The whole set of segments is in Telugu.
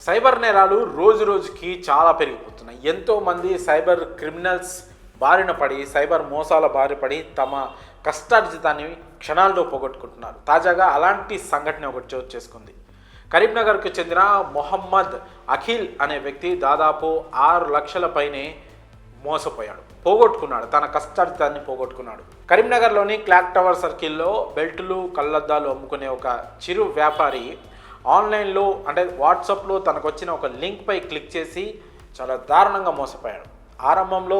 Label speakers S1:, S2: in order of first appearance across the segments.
S1: సైబర్ నేరాలు రోజు రోజుకి చాలా పెరిగిపోతున్నాయి. ఎంతోమంది సైబర్ క్రిమినల్స్ బారిన పడి సైబర్ మోసాల బారిపడి తమ కష్టార్జితాన్ని క్షణాల్లో పోగొట్టుకుంటున్నారు. తాజాగా అలాంటి సంఘటన ఒకటి చోటు చేసుకుంది. కరీంనగర్కు చెందిన మొహమ్మద్ అఖిల్ అనే వ్యక్తి దాదాపు 6 లక్షల పైనే మోసపోయాడు, పోగొట్టుకున్నాడు. తన కష్టార్జితాన్ని పోగొట్టుకున్నాడు. కరీంనగర్లోని క్లాక్ టవర్ సర్కిల్లో బెల్టులు కళ్ళద్దాలు అమ్ముకునే ఒక చిరు వ్యాపారి ఆన్లైన్లో అంటే వాట్సాప్లో తనకు వచ్చిన ఒక లింక్పై క్లిక్ చేసి చాలా దారుణంగా మోసపోయాడు. ఆరంభంలో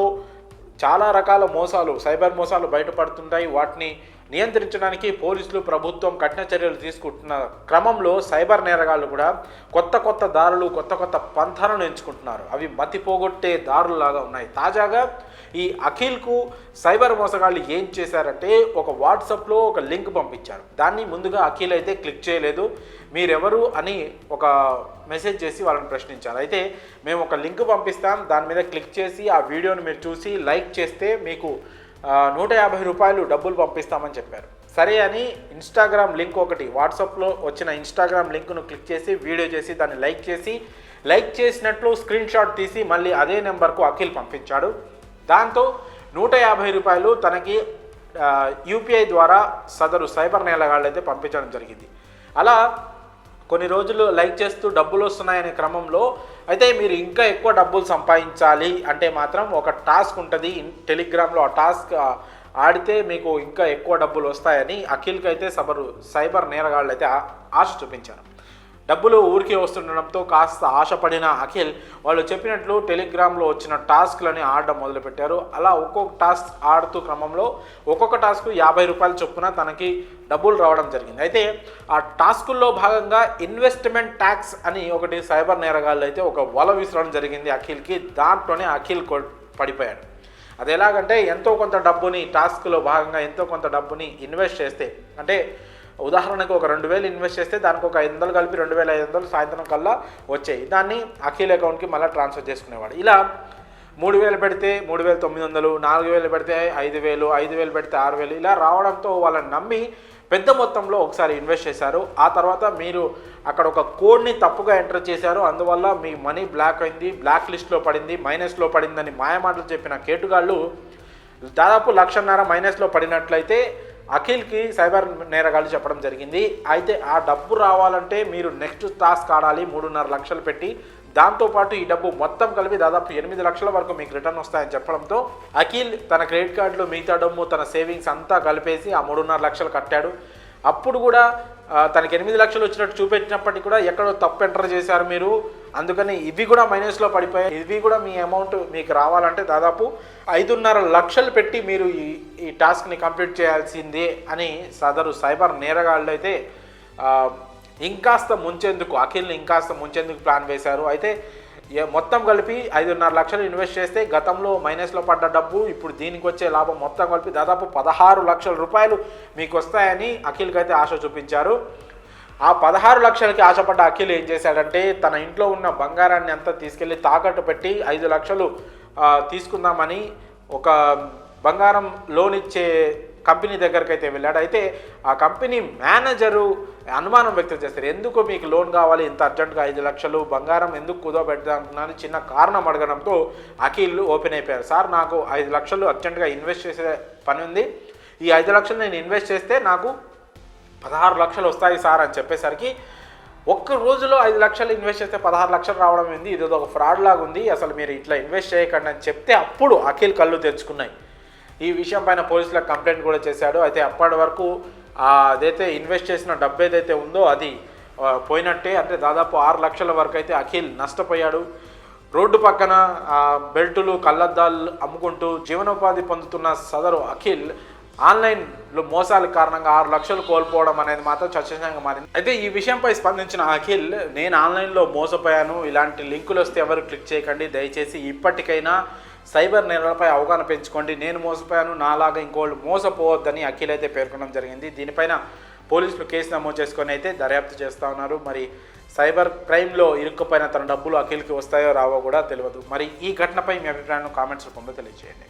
S1: చాలా రకాల మోసాలు, సైబర్ మోసాలు బయటపడుతుంటాయి. వాటిని నియంత్రించడానికి పోలీసులు, ప్రభుత్వం కఠిన చర్యలు తీసుకుంటున్న క్రమంలో సైబర్ నేరగాళ్ళు కూడా కొత్త దారులు, కొత్త పంథాలను ఎంచుకుంటున్నారు. అవి మతి పోగొట్టే దారులాగా ఉన్నాయి. తాజాగా ఈ అఖిల్కు సైబర్ మోసగాళ్ళు ఏం చేశారంటే ఒక వాట్సాప్లో ఒక లింక్ పంపించారు. దాన్ని ముందుగా అఖిల్ అయితే క్లిక్ చేయలేదు. మీరెవరు అని ఒక మెసేజ్ చేసి వాళ్ళని ప్రశ్నించారు. అయితే మేము ఒక లింక్ పంపిస్తాం, దాని మీద క్లిక్ చేసి ఆ వీడియోని మీరు చూసి లైక్ చేస్తే మీకు 150 రూపాయలు డబ్బులు పంపిస్తామని చెప్పారు. సరే అని ఇన్స్టాగ్రామ్ లింక్ ఒకటి, వాట్సాప్లో వచ్చిన ఇన్స్టాగ్రామ్ లింక్ను క్లిక్ చేసి వీడియో చేసి దాన్ని లైక్ చేసినట్లు స్క్రీన్ షాట్ తీసి మళ్ళీ అదే నెంబర్కు అఖిల్ పంపించాడు. దాంతో 150 రూపాయలు తనకి యూపీఐ ద్వారా సదరు సైబర్ నేరగాళ్ళు అయితే పంపించడం జరిగింది. అలా కొన్ని రోజులు లైక్ చేస్తూ డబ్బులు వస్తున్నాయనే క్రమంలో అయితే మీరు ఇంకా ఎక్కువ డబ్బులు సంపాదించాలి అంటే మాత్రం ఒక టాస్క్ ఉంటుంది టెలిగ్రామ్లో. ఆ టాస్క్ ఆడితే మీకు ఇంకా ఎక్కువ డబ్బులు వస్తాయని అఖిల్కి అయితే సైబర్ నేరగాళ్ళు అయితే ఆశ చూపించారు. డబ్బులు ఊరికే వస్తుండడంతో కాస్త ఆశపడిన అఖిల్ వాళ్ళు చెప్పినట్లు టెలిగ్రామ్లో వచ్చిన టాస్క్లని ఆడడం మొదలుపెట్టారు. అలా ఒక్కొక్క టాస్క్ ఆడుతూ క్రమంలో ఒక్కొక్క టాస్క్ 50 రూపాయల చొప్పున తనకి డబ్బులు రావడం జరిగింది. అయితే ఆ టాస్కుల్లో భాగంగా ఇన్వెస్ట్మెంట్ ట్యాక్స్ అని ఒకటి సైబర్ నేరగాళ్ళు అయితే ఒక వల విసరడం జరిగింది అఖిల్కి. దాంట్లోనే అఖిల్ పడిపోయాడు. అది ఎలాగంటే ఎంతో కొంత డబ్బుని టాస్క్లో భాగంగా ఎంతో కొంత డబ్బుని ఇన్వెస్ట్ చేస్తే, అంటే ఉదాహరణకు ఒక 2000 ఇన్వెస్ట్ చేస్తే దానికి ఒక 500 కలిపి 2500 సాయంత్రం కల్లా వచ్చాయి. దాన్ని అఖిల్ అకౌంట్కి మళ్ళీ ట్రాన్స్ఫర్ చేసుకునేవాడు. ఇలా 3000 పెడితే 3900, 4000 పెడితే 5000, 5000 పెడితే 6000 ఇలా రావడంతో వాళ్ళని నమ్మి పెద్ద మొత్తంలో ఒకసారి ఇన్వెస్ట్ చేశారు. ఆ తర్వాత మీరు అక్కడ ఒక కోడ్ని తప్పుగా ఎంటర్ చేశారు, అందువల్ల మీ మనీ బ్లాక్ అయింది, బ్లాక్ లిస్ట్లో పడింది, మైనస్లో పడిందని మాయమాటలు చెప్పిన కేటుగాళ్ళు దాదాపు 1,50,000 మైనస్లో పడినట్లయితే అఖిల్కి సైబర్ నేరగాళ్ళు చెప్పడం జరిగింది. అయితే ఆ డబ్బు రావాలంటే మీరు నెక్స్ట్ టాస్క్ ఆడాలి 3.5 లక్షలు పెట్టి, దాంతోపాటు ఈ డబ్బు మొత్తం కలిపి దాదాపు 8 లక్షల వరకు మీకు రిటర్న్ వస్తాయని చెప్పడంతో అఖిల్ తన క్రెడిట్ కార్డులో మిగతా డబ్బు, తన సేవింగ్స్ అంతా కలిపేసి ఆ 3.5 లక్షలు కట్టాడు. అప్పుడు కూడా తనకి 8 లక్షలు వచ్చినట్టు చూపెట్టినప్పటికీ కూడా ఎక్కడో తప్పు ఎంటర్ చేశారు మీరు, అందుకని ఇవి కూడా మైనస్లో పడిపోయాయి, ఇవి కూడా మీ అమౌంట్ మీకు రావాలంటే దాదాపు 5.5 లక్షలు పెట్టి మీరు ఈ టాస్క్ని కంప్లీట్ చేయాల్సిందే అని సదరు సైబర్ నేరగాళ్ళు అయితే అఖిల్ని ఇంకాస్త ముంచేందుకు ప్లాన్ వేశారు. అయితే మొత్తం కలిపి 5.5 లక్షలు ఇన్వెస్ట్ చేస్తే గతంలో మైనస్లో పడ్డ డబ్బు ఇప్పుడు దీనికి వచ్చే లాభం మొత్తం కలిపి దాదాపు 16 లక్షల రూపాయలు మీకు వస్తాయని అఖిల్కి అయితే ఆశ చూపించారు. ఆ 16 లక్షలకి ఆశపడ్డ అఖిల్ ఏం చేశాడంటే తన ఇంట్లో ఉన్న బంగారాన్ని అంతా తీసుకెళ్ళి తాకట్టు పెట్టి 5 లక్షలు తీసుకుందామని ఒక బంగారం లోన్ ఇచ్చే కంపెనీ దగ్గరికి అయితే వెళ్ళాడు. అయితే ఆ కంపెనీ మేనేజరు అనుమానం వ్యక్తం చేస్తారు. ఎందుకు మీకు లోన్ కావాలి, ఇంత అర్జెంటుగా 5 లక్షలు బంగారం ఎందుకు కుదవబెడతాను చిన్న కారణం అడగడంతో అఖిల్ ఓపెన్ అయిపోయారు. సార్ నాకు 5 లక్షలు అర్జెంటుగా ఇన్వెస్ట్ చేసే పని ఉంది, ఈ 5 లక్షలు నేను ఇన్వెస్ట్ చేస్తే నాకు 16 లక్షలు వస్తాయి సార్ అని చెప్పేసరికి ఒక్క రోజులో 5 లక్షలు ఇన్వెస్ట్ చేస్తే 16 లక్షలు రావడం ఏంది, ఇది ఒక ఫ్రాడ్ లాగా ఉంది, అసలు మీరు ఇట్లా ఇన్వెస్ట్ చేయకండి అని చెప్తే అప్పుడు అఖిల్ కళ్ళు తెరుచుకున్నాయి. ఈ విషయం పైన పోలీసులకు కంప్లైంట్ కూడా చేశాడు. అయితే అప్పటి వరకు అదైతే ఇన్వెస్ట్ చేసిన డబ్బు ఏదైతే ఉందో అది పోయినట్టే. అంటే దాదాపు 6 లక్షల వరకు అయితే అఖిల్ నష్టపోయాడు. రోడ్డు పక్కన బెల్టులు కళ్ళద్దాలు అమ్ముకుంటూ జీవనోపాధి పొందుతున్న సదరు అఖిల్ ఆన్లైన్లో మోసాల కారణంగా 6 లక్షలు కోల్పోవడం అనేది మాత్రం చర్చనీయంగా మారింది. అయితే ఈ విషయంపై స్పందించిన అఖిల్, నేను ఆన్లైన్లో మోసపోయాను, ఇలాంటి లింకులు వస్తే ఎవరు క్లిక్ చేయకండి, దయచేసి ఇప్పటికైనా సైబర్ నేరాలపై అవగాహన పెంచుకోండి, నేను మోసపోయాను నాలాగా ఇంకోళ్ళు మోసపోవద్దని అఖిల్ అయితే పేర్కొనడం జరిగింది. దీనిపైన పోలీసులు కేసు నమోదు చేసుకొని అయితే దర్యాప్తు చేస్తూ ఉన్నారు. మరి సైబర్ క్రైమ్లో ఇరుక్కుపోయిన తన డబ్బులు అఖిల్కి వస్తాయో రావో కూడా తెలియదు. మరి ఈ ఘటనపై మీ అభిప్రాయాన్ని కామెంట్స్ రూపంలో తెలియజేయండి.